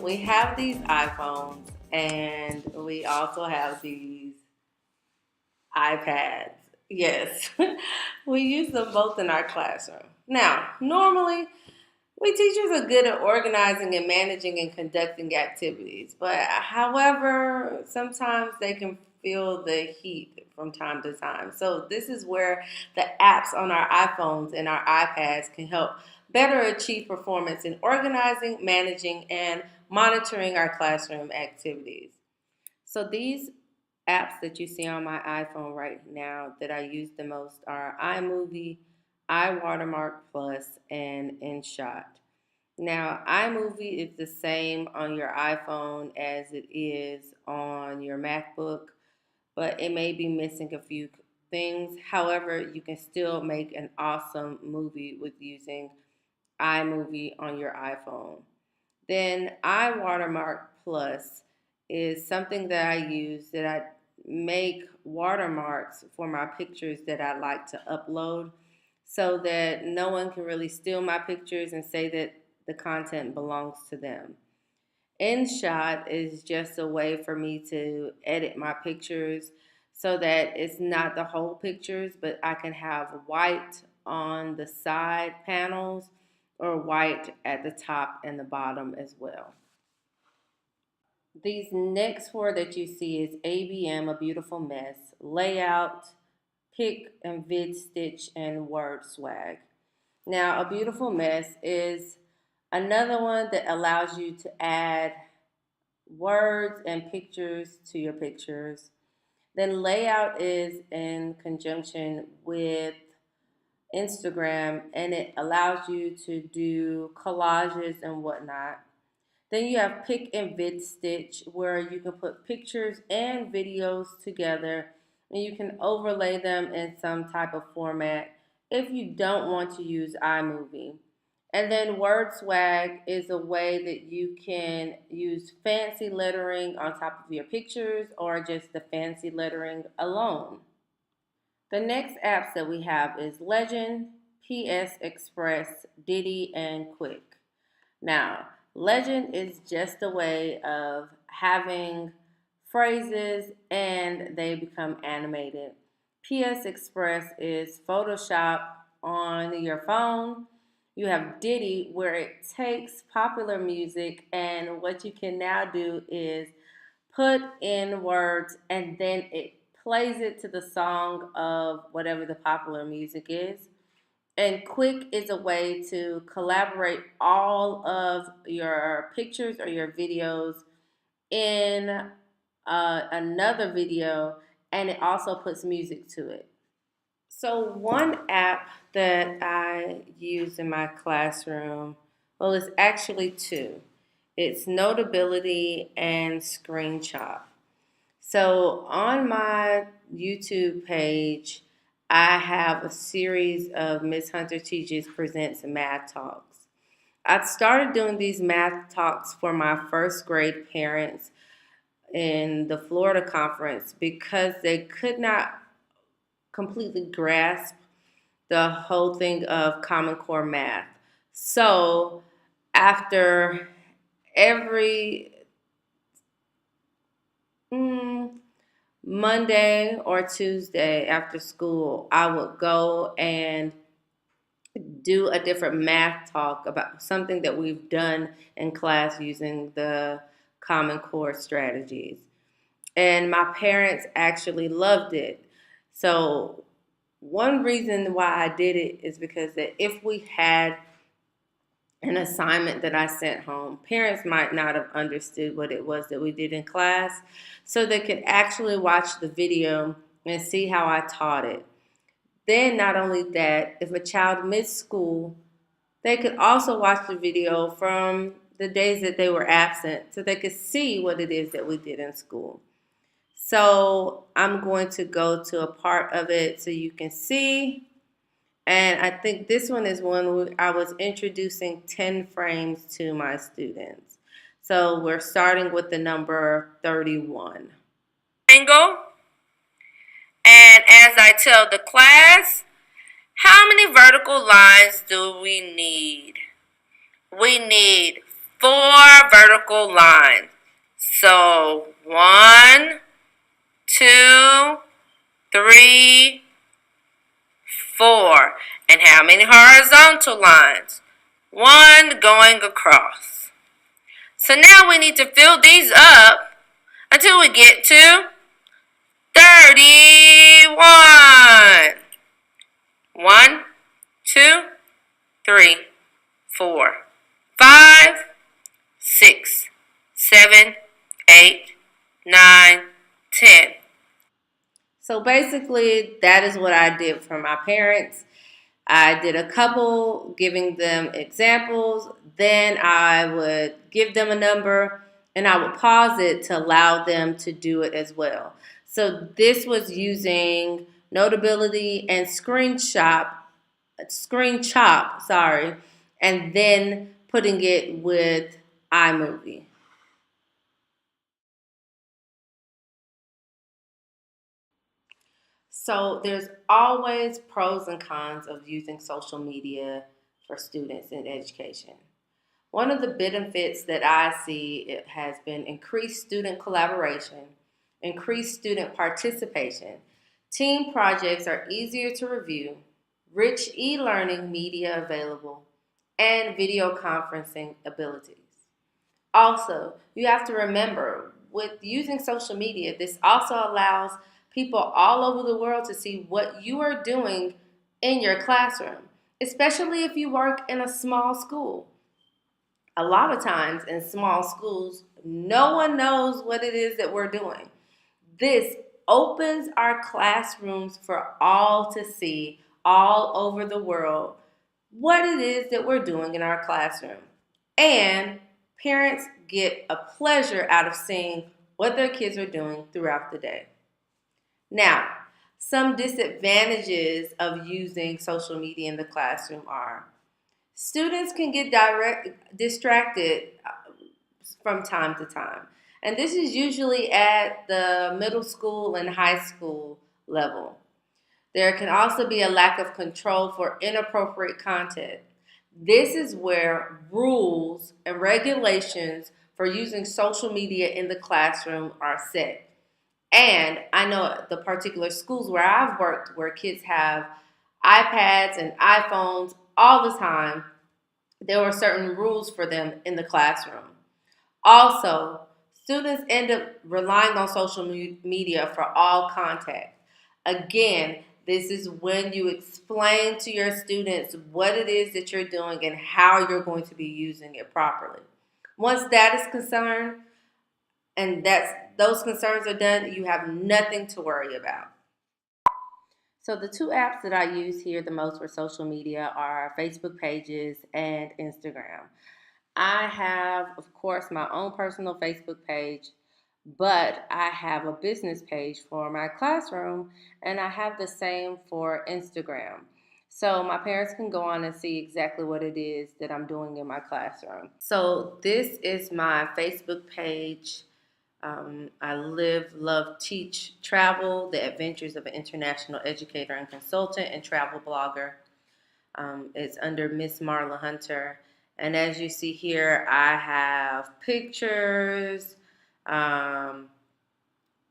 we have these iPhones and we also have these iPads. Yes, we use them both in our classroom. Now, normally, we teachers are good at organizing and managing and conducting activities, but however, sometimes they can feel the heat from time to time. So, this is where the apps on our iPhones and our iPads can help better achieve performance in organizing, managing, and monitoring our classroom activities. So, these apps that you see on my iPhone right now that I use the most are iMovie, iWatermark Plus, and InShot. Now, iMovie is the same on your iPhone as it is on your MacBook, but it may be missing a few things. However, you can still make an awesome movie with using iMovie on your iPhone. Then iWatermark Plus is something that I use that I make watermarks for my pictures that I like to upload so that no one can really steal my pictures and say that the content belongs to them. InShot is just a way for me to edit my pictures so that it's not the whole pictures, but I can have white on the side panels or white at the top and the bottom as well. These next four that you see is ABM, A Beautiful Mess, Layout, Pick and Vid Stitch, and Word Swag. Now, A Beautiful Mess is another one that allows you to add words and pictures to your pictures. Then Layout is in conjunction with Instagram and it allows you to do collages and whatnot. Then you have Pick and Vid Stitch, where you can put pictures and videos together and you can overlay them in some type of format if you don't want to use iMovie. And then Word Swag is a way that you can use fancy lettering on top of your pictures or just the fancy lettering alone. The next apps that we have is Legend, PS Express, Diddy, and Quick. Now, Legend is just a way of having phrases and they become animated. PS Express is Photoshop on your phone. You have Diddy, where it takes popular music, and what you can now do is put in words and then it plays it to the song of whatever the popular music is. And Quick is a way to collaborate all of your pictures or your videos in another video, and it also puts music to it. So, one app that I use in my classroom, well, it's actually two. It's Notability and Screenshot. So, on my YouTube page, I have a series of Miss Hunter Teaches Presents Math Talks. I started doing these math talks for my first grade parents in the Florida conference because they could not completely grasp the whole thing of Common Core math. So after every Monday or Tuesday after school, I would go and do a different math talk about something that we've done in class using the Common Core strategies. And my parents actually loved it. So one reason why I did it is because that if we had an assignment that I sent home, parents might not have understood what it was that we did in class, so they could actually watch the video and see how I taught it. Then not only that, if a child missed school, they could also watch the video from the days that they were absent so they could see what it is that we did in school. So I'm going to go to a part of it so you can see. And I think this one is one where I was introducing 10 frames to my students. So we're starting with the number 31. Angle. And as I tell the class, how many vertical lines do we need? We need 4 vertical lines. So 1, 2, 3, 4. And how many horizontal lines? 1 going across. So now we need to fill these up until we get to 31. 1, 2, 3, 4, 5, 6, 7, 8, 9, 10. So basically, that is what I did for my parents. I did a couple, giving them examples. Then I would give them a number and I would pause it to allow them to do it as well. So this was using Notability and Screenshot, sorry, and then putting it with Imovie. So there's always pros and cons of using social media for students in education. One of the benefits that I see it has been increased student collaboration, increased student participation. Team projects are easier to review, rich e-learning media available, and video conferencing abilities. Also, you have to remember with using social media, this also allows people all over the world to see what you are doing in your classroom, especially if you work in a small school. A lot of times in small schools, no one knows what it is that we're doing. This opens our classrooms for all to see all over the world what it is that we're doing in our classroom. And parents get a pleasure out of seeing what their kids are doing throughout the day. Now, some disadvantages of using social media in the classroom are students can get distracted from time to time. And this is usually at the middle school and high school level. There can also be a lack of control for inappropriate content. This is where rules and regulations for using social media in the classroom are set. And I know the particular schools where I've worked where kids have iPads and iPhones all the time, there were certain rules for them in the classroom. Also, students end up relying on social media for all contact. Again, this is when you explain to your students what it is that you're doing and how you're going to be using it properly. Once that is concerned and those concerns are done, you have nothing to worry about. So the two apps that I use here the most for social media are Facebook pages and Instagram. I have, of course, my own personal Facebook page, but I have a business page for my classroom, and I have the same for Instagram. So my parents can go on and see exactly what it is that I'm doing in my classroom. So this is my Facebook page. I live, love, teach, travel, the adventures of an international educator and consultant and travel blogger. It's under Miss Marla Hunter. And as you see here, I have pictures. I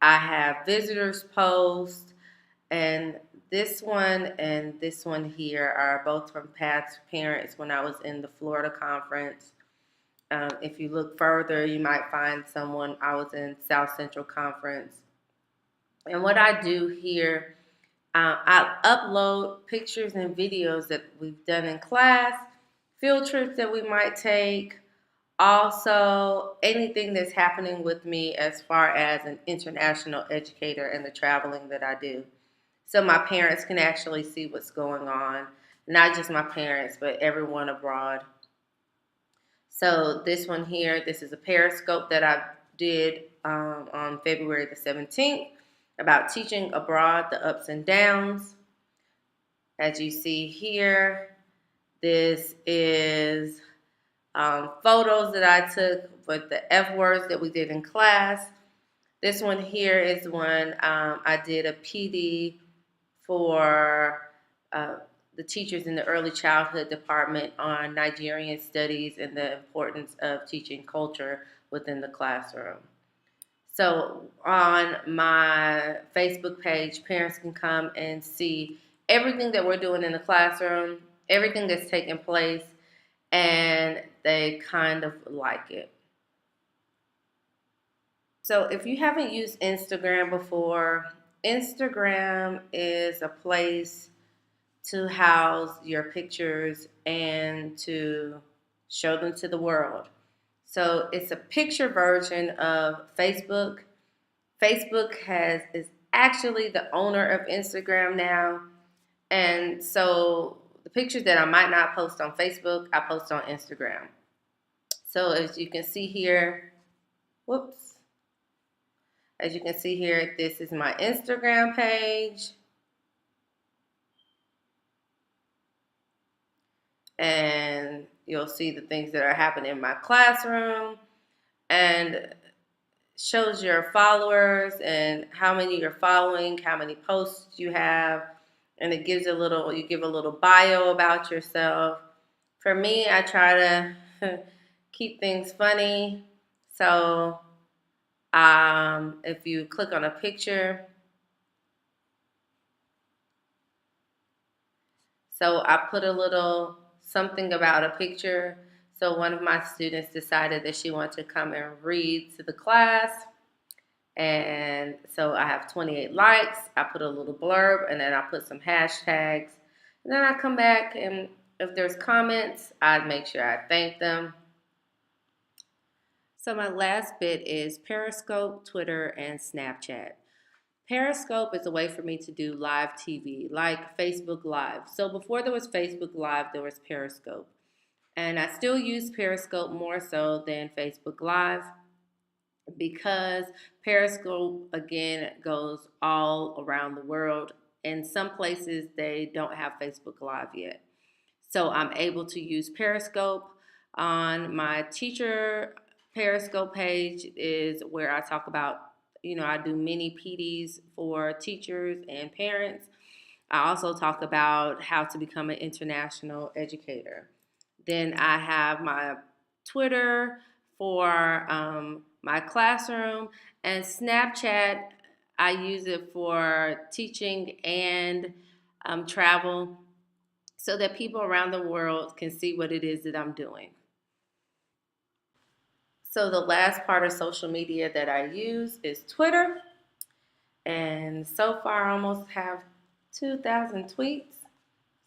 have visitors posts. And this one and this one here are both from past parents when I was in the Florida conference. If you look further, you might find someone I was in South Central Conference. And what I do here, I upload pictures and videos that we've done in class, field trips that we might take, also anything that's happening with me as far as an international educator and the traveling that I do. So my parents can actually see what's going on, not just my parents, but everyone abroad. So this one here, this is a Periscope that I did on February the 17th about teaching abroad, the ups and downs. As you see here, this is photos that I took with the F words that we did in class. This one here is when I did a PD for the teachers in the early childhood department on Nigerian studies and the importance of teaching culture within the classroom. So on my Facebook page, parents can come and see everything that we're doing in the classroom, everything that's taking place, and they kind of like it. So if you haven't used Instagram before, Instagram is a place to house your pictures and to show them to the world. So it's a picture version of Facebook. Facebook is actually the owner of Instagram now. And so the pictures that I might not post on Facebook, I post on Instagram. So as you can see here, whoops. As you can see here, this is my Instagram page. And you'll see the things that are happening in my classroom, and shows your followers and how many you're following, how many posts you have, and it gives you give a little bio about yourself. For me, I try to keep things funny. So if you click on a picture, so I put a little something about a picture. So one of my students decided that she wanted to come and read to the class. And so I have 28 likes. I put a little blurb, and then I put some hashtags. And then I come back, and if there's comments, I make sure I thank them. So my last bit is Periscope, Twitter, and Snapchat. Periscope is a way for me to do live TV, like Facebook Live. So before there was Facebook Live, there was Periscope. And I still use Periscope more so than Facebook Live because Periscope, again, goes all around the world. In some places, they don't have Facebook Live yet. So I'm able to use Periscope. On my teacher Periscope page is where I talk about, I do mini PDs for teachers and parents. I also talk about how to become an international educator. Then I have my Twitter for my classroom, and Snapchat, I use it for teaching and travel so that people around the world can see what it is that I'm doing. So the last part of social media that I use is Twitter. And so far I almost have 2,000 tweets.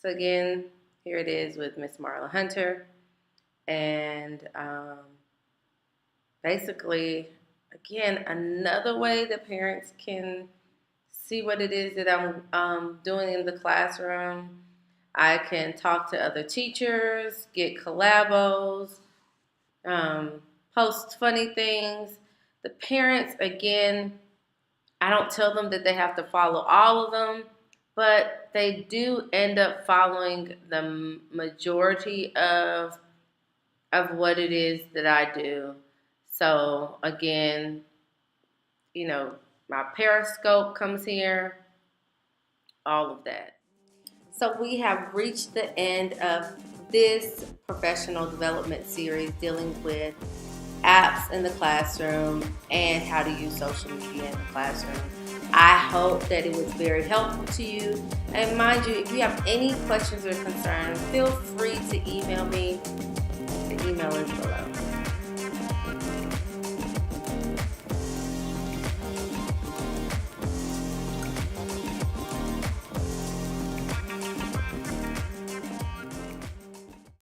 So again, here it is with Miss Marla Hunter. And basically, again, another way that parents can see what it is that I'm doing in the classroom. I can talk to other teachers, get collabos, post funny things. The parents, again, I don't tell them that they have to follow all of them, but they do end up following the majority of what it is that I do. So again, my Periscope comes here, all of that. So we have reached the end of this professional development series dealing with apps in the classroom and how to use social media in the classroom. I hope that it was very helpful to you. And mind you, if you have any questions or concerns, feel free to email me